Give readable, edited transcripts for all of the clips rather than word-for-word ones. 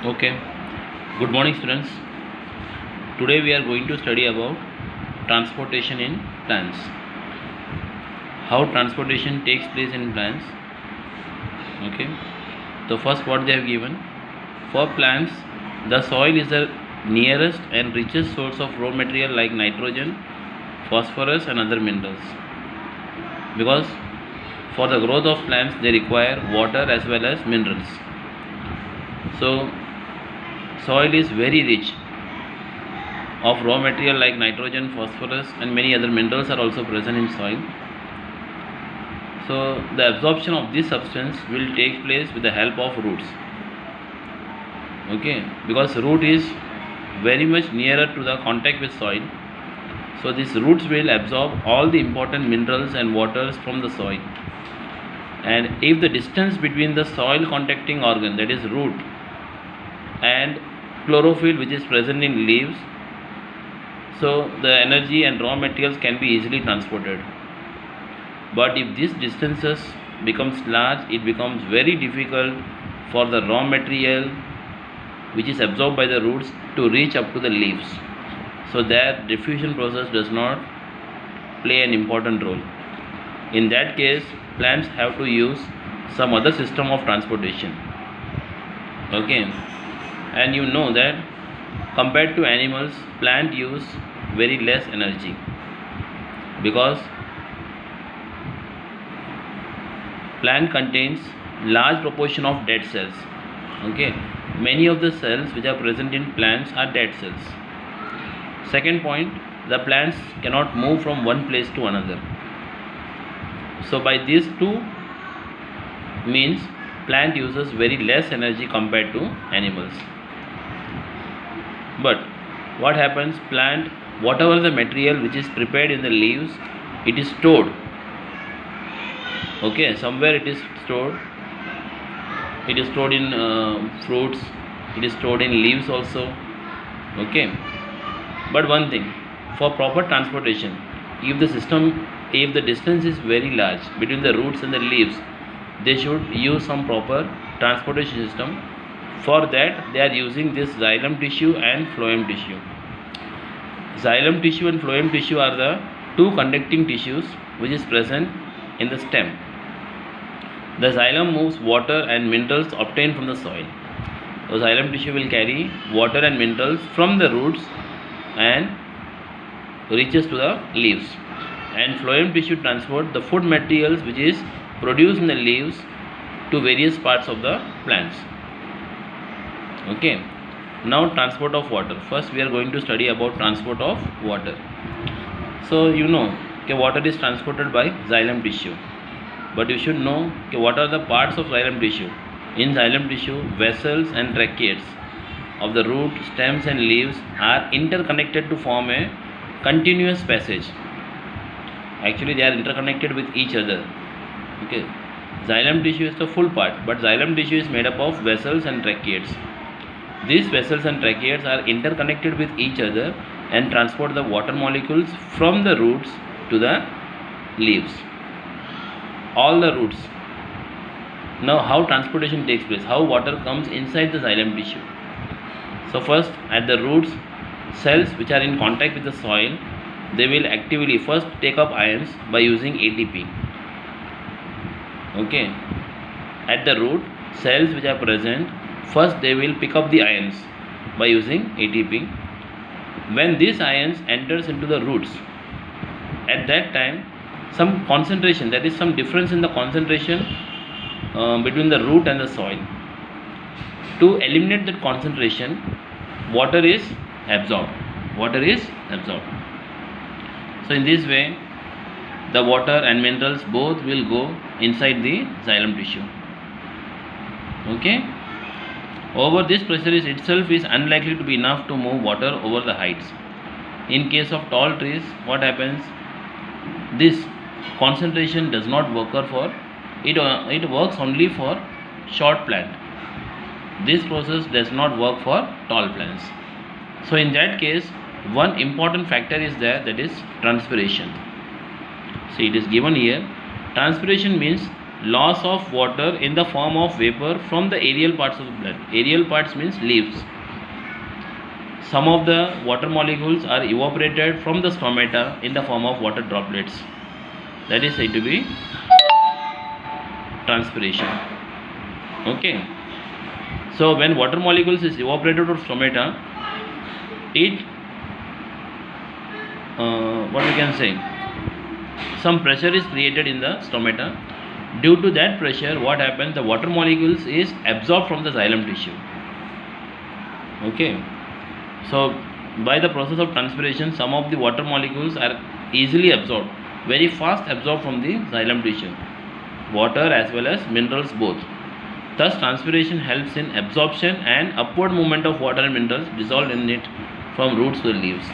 Okay, good morning students. Today we are going to study about transportation in plants. How transportation takes place in plants. Okay, so first what they have given. For plants, the soil is the nearest and richest source of raw material like nitrogen, phosphorus and other minerals. Because for the growth of plants they require water as well as minerals. So soil is very rich of raw material like nitrogen, phosphorus and many other minerals are also present in soil. So the absorption of this substance will take place with the help of roots. Okay, because root is very much nearer to the contact with soil. So these roots will absorb all the important minerals and waters from the soil. And if the distance between the soil contacting organ, that is root, and chlorophyll which is present in leaves, so the energy and raw materials can be easily transported. But if these distances becomes large, it becomes very difficult for the raw material which is absorbed by the roots to reach up to the leaves. So their diffusion process does not play an important role. In that case, plants have to use some other system of transportation. Okay, and you know that compared to animals, plant use very less energy because plant contains large proportion of dead cells. Okay, many of the cells which are present in plants are dead cells. Second point, the plants cannot move from one place to another. So by these two means, plant uses very less energy compared to animals. But what happens, plant, whatever the material which is prepared in the leaves, it is stored. Okay, somewhere it is stored. It is stored in fruits, it is stored in leaves also. Okay, but one thing, for proper transportation, if the distance is very large between the roots and the leaves, they should use some proper transportation system. For that they are using this xylem tissue and phloem tissue. Xylem tissue and phloem tissue are the two conducting tissues which is present in the stem. The xylem moves water and minerals obtained from the soil. So xylem tissue will carry water and minerals from the roots and reaches to the leaves, and phloem tissue transport the food materials which is produced in the leaves to various parts of the plants. Okay, now transport of water. First we are going to study about transport of water. So you know, okay, water is transported by xylem tissue. But you should know, okay, what are the parts of xylem tissue. In xylem tissue, vessels and tracheids of the root, stems and leaves are interconnected to form a continuous passage. Actually they are interconnected with each other. Okay, xylem tissue is the full part, but xylem tissue is made up of vessels and tracheids. These vessels and tracheids are interconnected with each other and transport the water molecules from the roots to the leaves. All the roots. Now how transportation takes place, how water comes inside the xylem tissue. So first, at the roots, cells which are in contact with the soil, they will actively first take up ions by using ATP. Okay, at the root, cells which are present, first they will pick up the ions by using ATP. When these ions enters into the roots, at that time some concentration, that is some difference in the concentration between the root and the soil. To eliminate that concentration, water is absorbed. So in this way, the water and minerals both will go inside the xylem tissue. Okay. However, this pressure itself is unlikely to be enough to move water over the heights. In case of tall trees, what happens? This concentration does not work for it. It works only for short plant. This process does not work for tall plants. So in that case, one important factor is that is transpiration. See, it is given here. Transpiration means loss of water in the form of vapor from the aerial parts of the blood. Aerial parts means leaves. Some of the water molecules are evaporated from the stomata in the form of water droplets. That is said to be transpiration. Okay. So when water molecules is evaporated from stomata, it what we can say, some pressure is created in the stomata. Due to that pressure, what happens, the water molecules is absorbed from the xylem tissue. Okay. So by the process of transpiration, some of the water molecules are easily absorbed, very fast absorbed from the xylem tissue, water as well as minerals both. Thus transpiration helps in absorption and upward movement of water and minerals dissolved in it from roots to the leaves.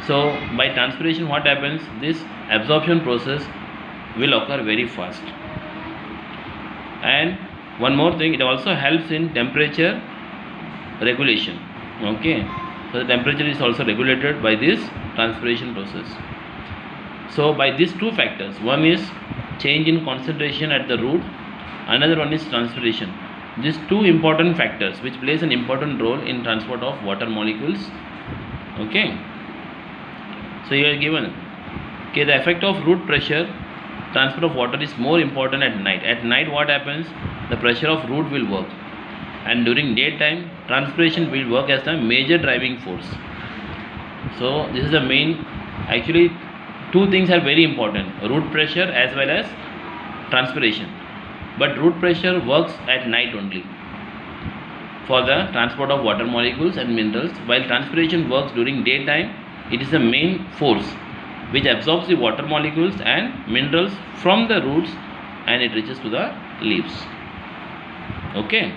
So by transpiration, what happens, this absorption process will occur very fast. And one more thing, it also helps in temperature regulation. Okay, so the temperature is also regulated by this transpiration process. So by these two factors, one is change in concentration at the root, another one is transpiration. These two important factors which plays an important role in transport of water molecules. Okay, so you are given, okay, the effect of root pressure transfer of water is more important at night. At night what happens, the pressure of root will work, and during daytime transpiration will work as the major driving force. So this is the main, actually two things are very important, root pressure as well as transpiration. But root pressure works at night only for the transport of water molecules and minerals, while transpiration works during daytime. It is the main force which absorbs the water molecules and minerals from the roots and it reaches to the leaves. Okay.